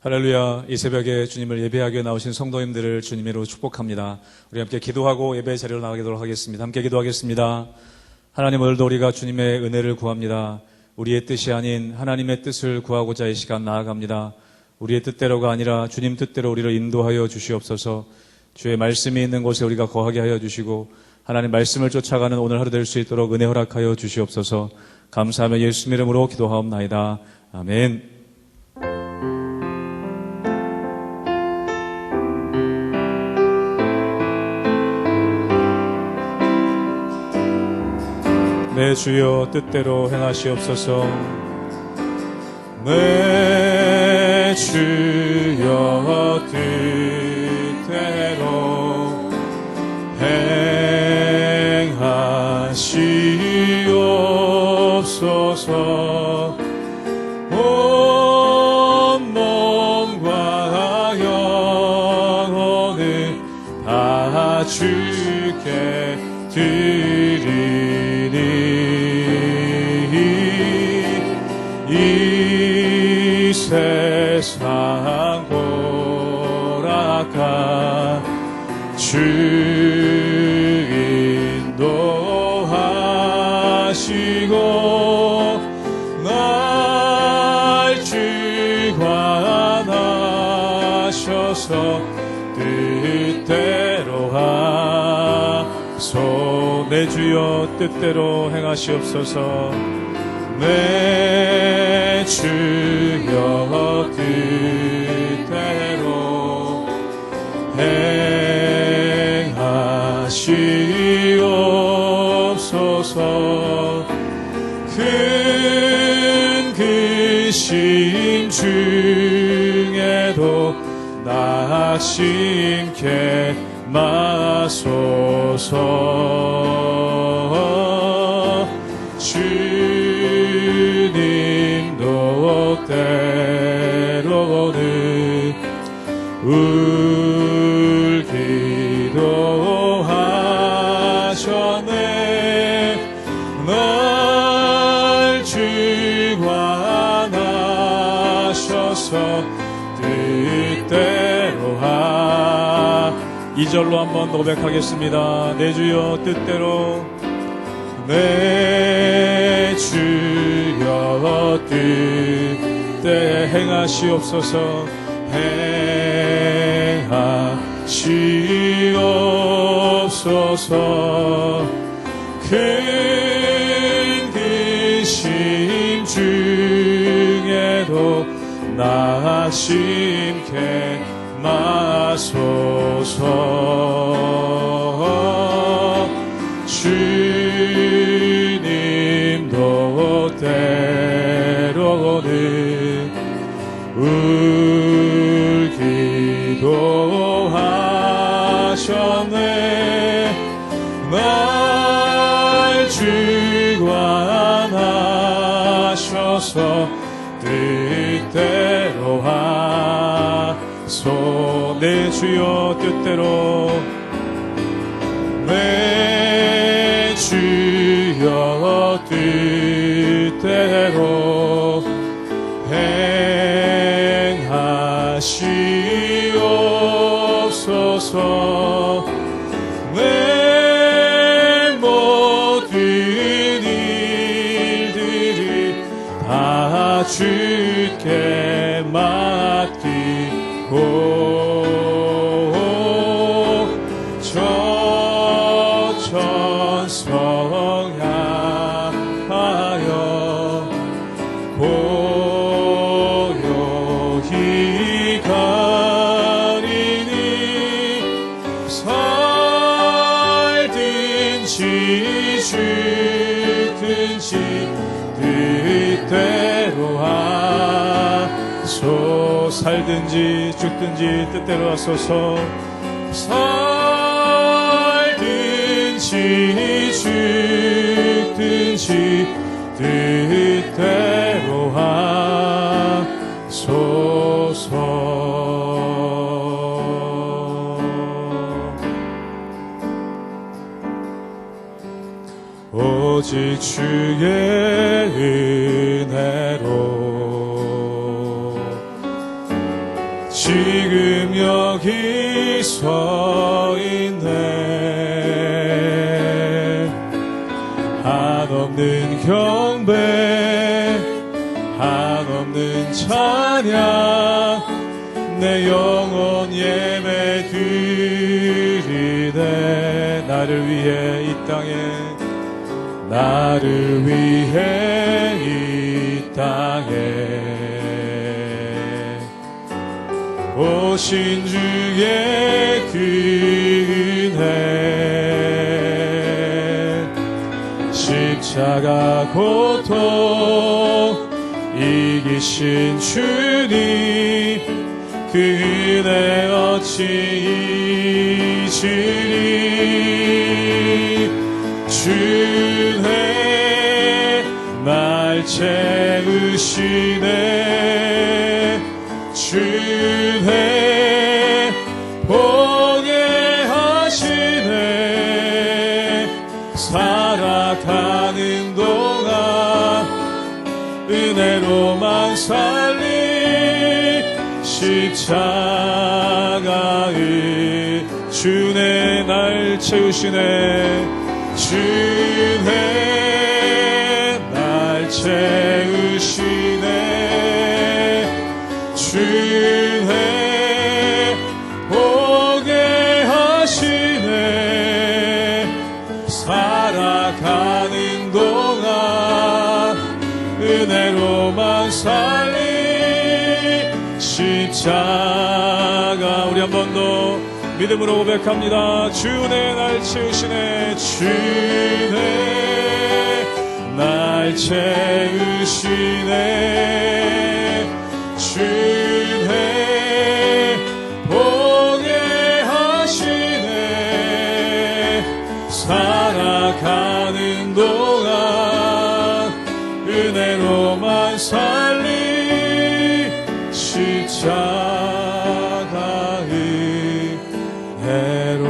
할렐루야. 이 새벽에 주님을 예배하기 위해 나오신 성도님들을 주님으로 축복합니다. 우리 함께 기도하고 예배 자리로 나가도록 하겠습니다. 함께 기도하겠습니다. 하나님, 오늘도 우리가 주님의 은혜를 구합니다. 우리의 뜻이 아닌 하나님의 뜻을 구하고자 이 시간 나아갑니다. 우리의 뜻대로가 아니라 주님 뜻대로 우리를 인도하여 주시옵소서. 주의 말씀이 있는 곳에 우리가 거하게 하여 주시고 하나님 말씀을 쫓아가는 오늘 하루 될 수 있도록 은혜 허락하여 주시옵소서. 감사하며 예수 이름으로 기도하옵나이다. 아멘. 내 주여 뜻대로 행하시옵소서. 내 주여 뜻대로 행하시옵소서. 온 몸과 영혼을 다 주께 드리니 이 세상 돌아가 주 인도하시고 날 주관하셔서 뜻대로 하소. 내 주여 뜻대로 행하시옵소서. 내 주여 뜻대로 행하시옵소서. 큰 근심 중에도 낙심케 마소서. 주님도 때로는 울기도 하셨네. 날 주관하셔서 뜻대로 하. 2절로 한번 고백하겠습니다. 내 주여 뜻대로. 내 주여 뜻대로 행하시옵소서. 행하시옵소서. 큰 근심 중에도 낙심케 마소서. 주님도 때로는 울기도 하셨네. 날 주관하셔서 뜻대로 하소. 내 주여 뜻대로. 내 주여 뜻대로 행하시옵소서. 내 모든 일들이 다 주께 맡기고 성향하여 고요히 가리니 살든지 죽든지 뜻대로 하소. 살든지 죽든지 뜻대로 하소서. 살든지 죽든지 뜻대로 하소서. 오직 주의 은혜로 지금 여기 서 있네. 한없는 경배, 한없는 찬양, 내 영혼 예배 드리네. 나를 위해 이 땅에, 나를 위해 이 땅에 오신 주의 은혜, 십자가 고통 이기신 주님, 그 은혜 어찌 잊으리. 주네 날 채우시네. 주네 보게 하시네. 살아가는 동안 은혜로만 살리 십자가의 주네 날 채우시네. 주네 날 채우시네. 주네 보게 하시네. 살아가는 동안 은혜로만 살리 십자가. 우리 한 번 더 믿음으로 고백합니다. 주네 날 채우시네. 주네 날 채우시네. 주네 보게 하시네. 살아가는 동안 은혜로만 살리 십자가의 해로.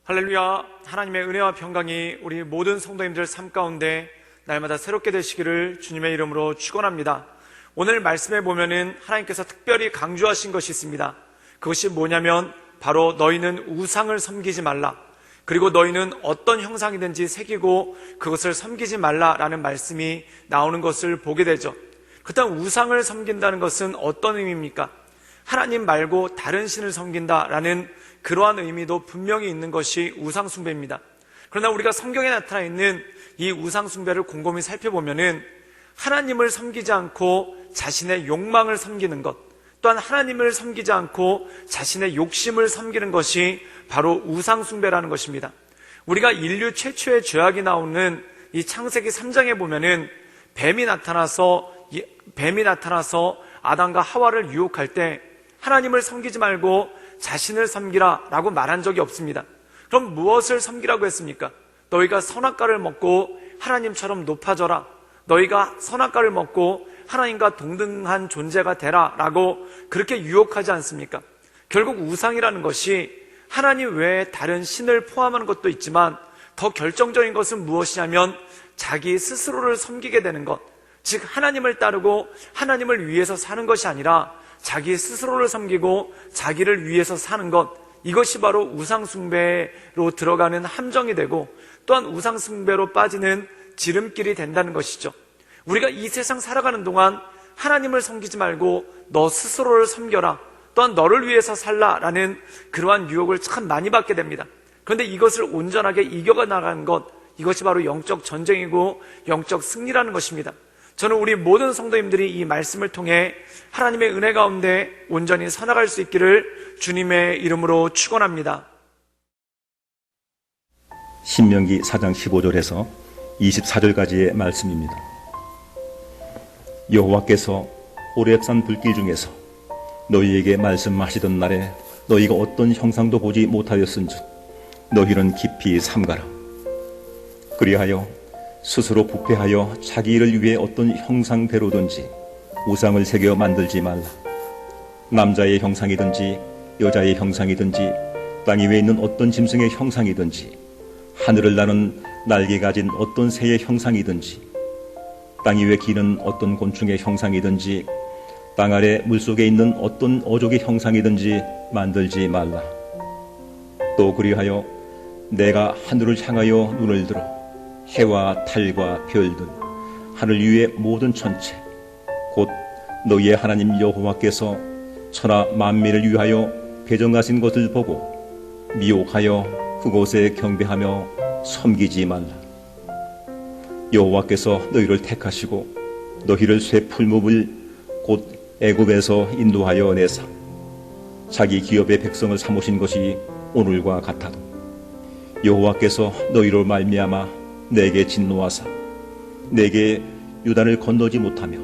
할렐루야. 하나님의 은혜와 평강이 우리 모든 성도님들 삶 가운데 날마다 새롭게 되시기를 주님의 이름으로 축원합니다. 오늘 말씀에 보면은 하나님께서 특별히 강조하신 것이 있습니다. 그것이 뭐냐면 바로 너희는 우상을 섬기지 말라, 그리고 너희는 어떤 형상이든지 새기고 그것을 섬기지 말라라는 말씀이 나오는 것을 보게 되죠. 그렇다면 우상을 섬긴다는 것은 어떤 의미입니까? 하나님 말고 다른 신을 섬긴다라는 그러한 의미도 분명히 있는 것이 우상 숭배입니다. 그러나 우리가 성경에 나타나 있는 이 우상 숭배를 곰곰이 살펴보면은 하나님을 섬기지 않고 자신의 욕망을 섬기는 것, 또한 하나님을 섬기지 않고 자신의 욕심을 섬기는 것이 바로 우상 숭배라는 것입니다. 우리가 인류 최초의 죄악이 나오는 이 창세기 3장에 보면은 뱀이 나타나서 아담과 하와를 유혹할 때 하나님을 섬기지 말고 자신을 섬기라 라고 말한 적이 없습니다. 그럼 무엇을 섬기라고 했습니까? 너희가 선악과를 먹고 하나님처럼 높아져라, 너희가 선악과를 먹고 하나님과 동등한 존재가 되라 라고 그렇게 유혹하지 않습니까? 결국 우상이라는 것이 하나님 외에 다른 신을 포함하는 것도 있지만 더 결정적인 것은 무엇이냐면 자기 스스로를 섬기게 되는 것, 즉 하나님을 따르고 하나님을 위해서 사는 것이 아니라 자기 스스로를 섬기고 자기를 위해서 사는 것, 이것이 바로 우상숭배로 들어가는 함정이 되고 또한 우상숭배로 빠지는 지름길이 된다는 것이죠. 우리가 이 세상 살아가는 동안 하나님을 섬기지 말고 너 스스로를 섬겨라, 또한 너를 위해서 살라라는 그러한 유혹을 참 많이 받게 됩니다. 그런데 이것을 온전하게 이겨가 나가는 것, 이것이 바로 영적 전쟁이고 영적 승리라는 것입니다. 저는 우리 모든 성도님들이 이 말씀을 통해 하나님의 은혜 가운데 온전히 살아갈 수 있기를 주님의 이름으로 축원합니다. 신명기 4장 15절에서 24절까지의 말씀입니다. 여호와께서 오렙산 불길 중에서 너희에게 말씀하시던 날에 너희가 어떤 형상도 보지 못하였은즉 너희는 깊이 삼가라. 그리하여 스스로 부패하여 자기 일을 위해 어떤 형상대로든지 우상을 새겨 만들지 말라. 남자의 형상이든지 여자의 형상이든지 땅 위에 있는 어떤 짐승의 형상이든지 하늘을 나는 날개 가진 어떤 새의 형상이든지 땅 위에 기는 어떤 곤충의 형상이든지 땅 아래 물속에 있는 어떤 어족의 형상이든지 만들지 말라. 또 그리하여 내가 하늘을 향하여 눈을 들어 해와 달과 별들 하늘 위의 모든 천체 곧 너희의 하나님 여호와께서 천하 만민을 위하여 배정하신 것을 보고 미혹하여 그곳에 경배하며 섬기지 말라. 여호와께서 너희를 택하시고 너희를 새 풀무불 곧 애굽에서 인도하여 내사 자기 기업의 백성을 삼으신 것이 오늘과 같아도 여호와께서 너희로 말미암아 내게 진노하사 내게 요단을 건너지 못하며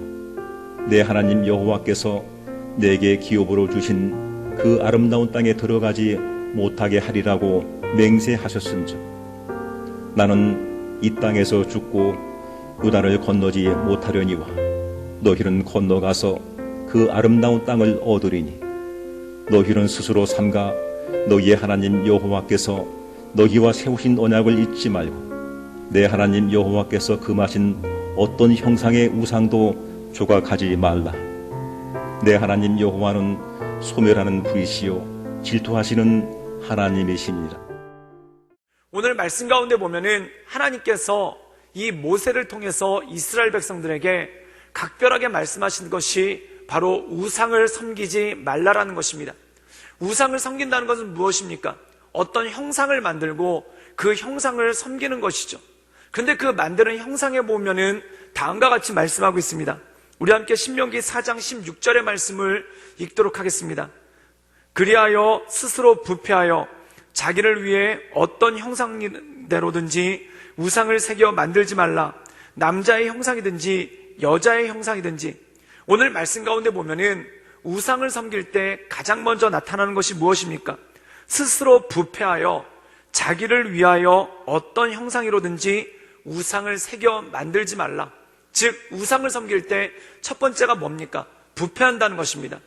내 하나님 여호와께서 내게 기업으로 주신 그 아름다운 땅에 들어가지 못하게 하리라고 맹세하셨은즉 나는 이 땅에서 죽고 요단을 건너지 못하려니와 너희는 건너가서 그 아름다운 땅을 얻으리니 너희는 스스로 삼가 너희의 하나님 여호와께서 너희와 세우신 언약을 잊지 말고 내 하나님 여호와께서 금하신 어떤 형상의 우상도 조각하지 말라. 내 하나님 여호와는 소멸하는 불이시요 질투하시는 하나님이시니라. 오늘 말씀 가운데 보면은 하나님께서 이 모세를 통해서 이스라엘 백성들에게 각별하게 말씀하신 것이 바로 우상을 섬기지 말라라는 것입니다. 우상을 섬긴다는 것은 무엇입니까? 어떤 형상을 만들고 그 형상을 섬기는 것이죠. 근데 그 만드는 형상에 보면은 다음과 같이 말씀하고 있습니다. 우리 함께 신명기 4장 16절의 말씀을 읽도록 하겠습니다. 그리하여 스스로 부패하여 자기를 위해 어떤 형상대로든지 우상을 새겨 만들지 말라. 남자의 형상이든지 여자의 형상이든지. 오늘 말씀 가운데 보면은 우상을 섬길 때 가장 먼저 나타나는 것이 무엇입니까? 스스로 부패하여 자기를 위하여 어떤 형상이로든지 우상을 새겨 만들지 말라. 즉 우상을 섬길 때 첫 번째가 뭡니까? 부패한다는 것입니다.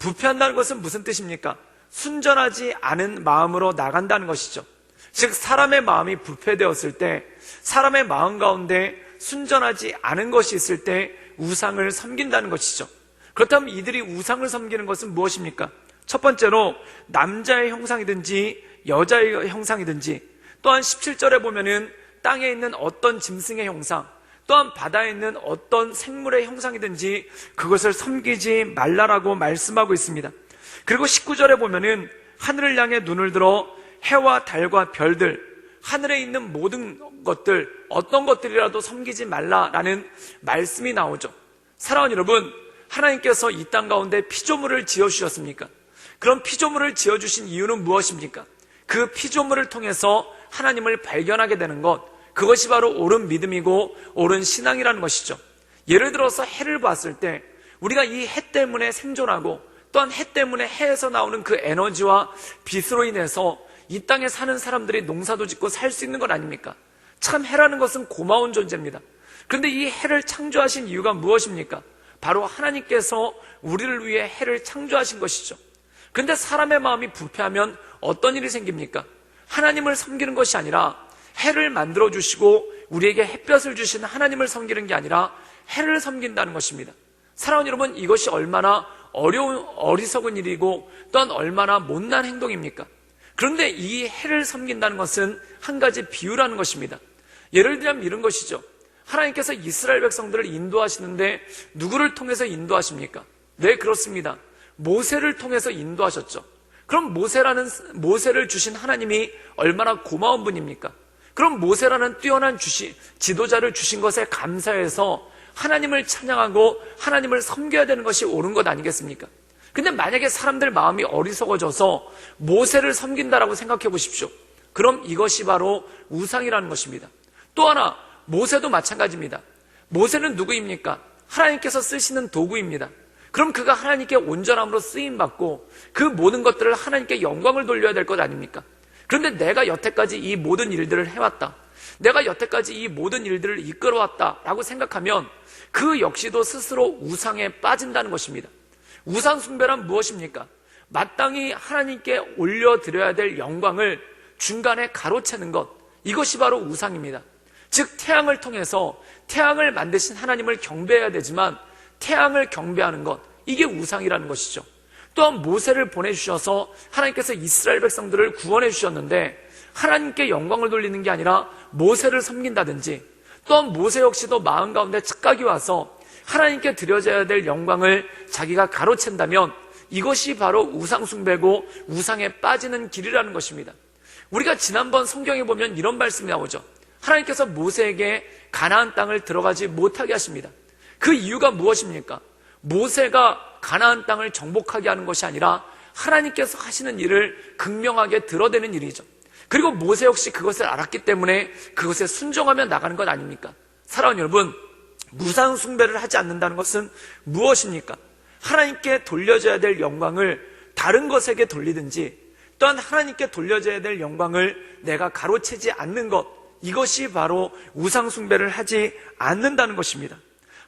부패한다는 것은 무슨 뜻입니까? 순전하지 않은 마음으로 나간다는 것이죠. 즉 사람의 마음이 부패되었을 때 사람의 마음 가운데 순전하지 않은 것이 있을 때 우상을 섬긴다는 것이죠. 그렇다면 이들이 우상을 섬기는 것은 무엇입니까? 첫 번째로 남자의 형상이든지 여자의 형상이든지, 또한 17절에 보면은 땅에 있는 어떤 짐승의 형상, 또한 바다에 있는 어떤 생물의 형상이든지 그것을 섬기지 말라라고 말씀하고 있습니다. 그리고 19절에 보면은 하늘을 향해 눈을 들어 해와 달과 별들, 하늘에 있는 모든 것들, 어떤 것들이라도 섬기지 말라라는 말씀이 나오죠. 사랑하는 여러분, 하나님께서 이 땅 가운데 피조물을 지어주셨습니까? 그럼 피조물을 지어주신 이유는 무엇입니까? 그 피조물을 통해서 하나님을 발견하게 되는 것, 그것이 바로 옳은 믿음이고 옳은 신앙이라는 것이죠. 예를 들어서 해를 봤을 때 우리가 이 해 때문에 생존하고, 또한 해 때문에 해에서 나오는 그 에너지와 빛으로 인해서 이 땅에 사는 사람들이 농사도 짓고 살 수 있는 것 아닙니까? 참 해라는 것은 고마운 존재입니다. 그런데 이 해를 창조하신 이유가 무엇입니까? 바로 하나님께서 우리를 위해 해를 창조하신 것이죠. 그런데 사람의 마음이 부패하면 어떤 일이 생깁니까? 하나님을 섬기는 것이 아니라 해를 만들어주시고 우리에게 햇볕을 주신 하나님을 섬기는 게 아니라 해를 섬긴다는 것입니다. 사랑하는 여러분, 이것이 얼마나 어리석은 일이고 또한 얼마나 못난 행동입니까? 그런데 이 해를 섬긴다는 것은 한 가지 비유라는 것입니다. 예를 들면 이런 것이죠. 하나님께서 이스라엘 백성들을 인도하시는데 누구를 통해서 인도하십니까? 네, 그렇습니다. 모세를 통해서 인도하셨죠. 그럼 모세를 주신 하나님이 얼마나 고마운 분입니까? 그럼 모세라는 뛰어난 지도자를 주신 것에 감사해서 하나님을 찬양하고 하나님을 섬겨야 되는 것이 옳은 것 아니겠습니까? 근데 만약에 사람들 마음이 어리석어져서 모세를 섬긴다라고 생각해 보십시오. 그럼 이것이 바로 우상이라는 것입니다. 또 하나, 모세도 마찬가지입니다. 모세는 누구입니까? 하나님께서 쓰시는 도구입니다. 그럼 그가 하나님께 온전함으로 쓰임받고 그 모든 것들을 하나님께 영광을 돌려야 될 것 아닙니까? 그런데 내가 여태까지 이 모든 일들을 해왔다, 내가 여태까지 이 모든 일들을 이끌어왔다라고 생각하면 그 역시도 스스로 우상에 빠진다는 것입니다. 우상 숭배란 무엇입니까? 마땅히 하나님께 올려드려야 될 영광을 중간에 가로채는 것, 이것이 바로 우상입니다. 즉 태양을 통해서 태양을 만드신 하나님을 경배해야 되지만 태양을 경배하는 것, 이게 우상이라는 것이죠. 또한 모세를 보내주셔서 하나님께서 이스라엘 백성들을 구원해 주셨는데 하나님께 영광을 돌리는 게 아니라 모세를 섬긴다든지, 또한 모세 역시도 마음 가운데 착각이 와서 하나님께 드려져야 될 영광을 자기가 가로챈다면 이것이 바로 우상 숭배고 우상에 빠지는 길이라는 것입니다. 우리가 지난번 성경에 보면 이런 말씀이 나오죠. 하나님께서 모세에게 가나안 땅을 들어가지 못하게 하십니다. 그 이유가 무엇입니까? 모세가 가나안 땅을 정복하게 하는 것이 아니라 하나님께서 하시는 일을 극명하게 드러내는 일이죠. 그리고 모세 역시 그것을 알았기 때문에 그것에 순종하며 나가는 것 아닙니까? 사랑하는 여러분, 우상 숭배를 하지 않는다는 것은 무엇입니까? 하나님께 돌려져야 될 영광을 다른 것에게 돌리든지, 또한 하나님께 돌려져야 될 영광을 내가 가로채지 않는 것, 이것이 바로 우상 숭배를 하지 않는다는 것입니다.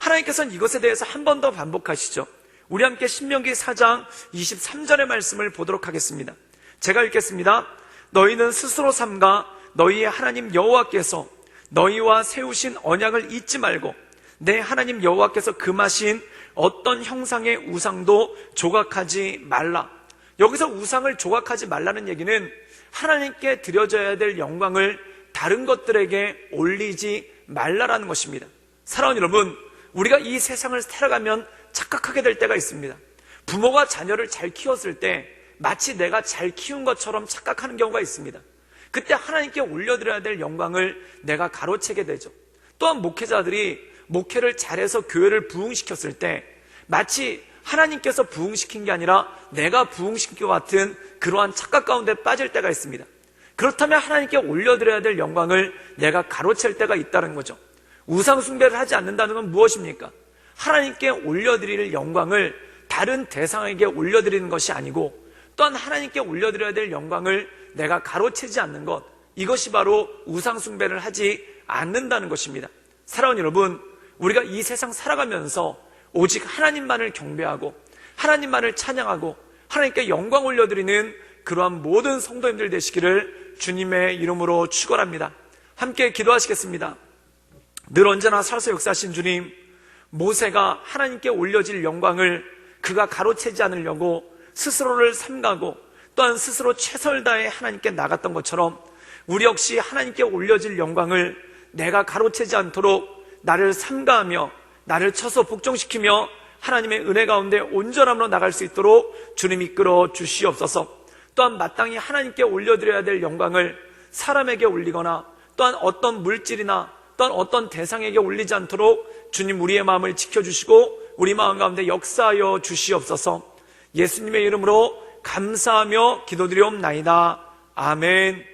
하나님께서는 이것에 대해서 한 번 더 반복하시죠. 우리 함께 신명기 4장 23절의 말씀을 보도록 하겠습니다. 제가 읽겠습니다. 너희는 스스로 삼가 너희의 하나님 여호와께서 너희와 세우신 언약을 잊지 말고 내 하나님 여호와께서 금하신 어떤 형상의 우상도 조각하지 말라. 여기서 우상을 조각하지 말라는 얘기는 하나님께 드려져야 될 영광을 다른 것들에게 올리지 말라라는 것입니다. 사랑하는 여러분, 우리가 이 세상을 살아가면 착각하게 될 때가 있습니다. 부모가 자녀를 잘 키웠을 때 마치 내가 잘 키운 것처럼 착각하는 경우가 있습니다. 그때 하나님께 올려드려야 될 영광을 내가 가로채게 되죠. 또한 목회자들이 목회를 잘해서 교회를 부흥시켰을 때 마치 하나님께서 부흥시킨 게 아니라 내가 부흥시킨 것 같은 그러한 착각 가운데 빠질 때가 있습니다. 그렇다면 하나님께 올려드려야 될 영광을 내가 가로챌 때가 있다는 거죠. 우상 숭배를 하지 않는다는 건 무엇입니까? 하나님께 올려드릴 영광을 다른 대상에게 올려드리는 것이 아니고, 또한 하나님께 올려드려야 될 영광을 내가 가로채지 않는 것, 이것이 바로 우상 숭배를 하지 않는다는 것입니다. 사랑하는 여러분, 우리가 이 세상 살아가면서 오직 하나님만을 경배하고 하나님만을 찬양하고 하나님께 영광 올려드리는 그러한 모든 성도님들 되시기를 주님의 이름으로 축원합니다. 함께 기도하시겠습니다. 늘 언제나 살아서 역사하신 주님, 모세가 하나님께 올려질 영광을 그가 가로채지 않으려고 스스로를 삼가고 또한 스스로 최선을 다해 하나님께 나갔던 것처럼 우리 역시 하나님께 올려질 영광을 내가 가로채지 않도록 나를 삼가하며 나를 쳐서 복종시키며 하나님의 은혜 가운데 온전함으로 나갈 수 있도록 주님 이끌어 주시옵소서. 또한 마땅히 하나님께 올려드려야 될 영광을 사람에게 올리거나 또한 어떤 물질이나 또한 어떤 대상에게 올리지 않도록 주님 우리의 마음을 지켜주시고 우리 마음 가운데 역사하여 주시옵소서. 예수님의 이름으로 감사하며 기도드리옵나이다. 아멘.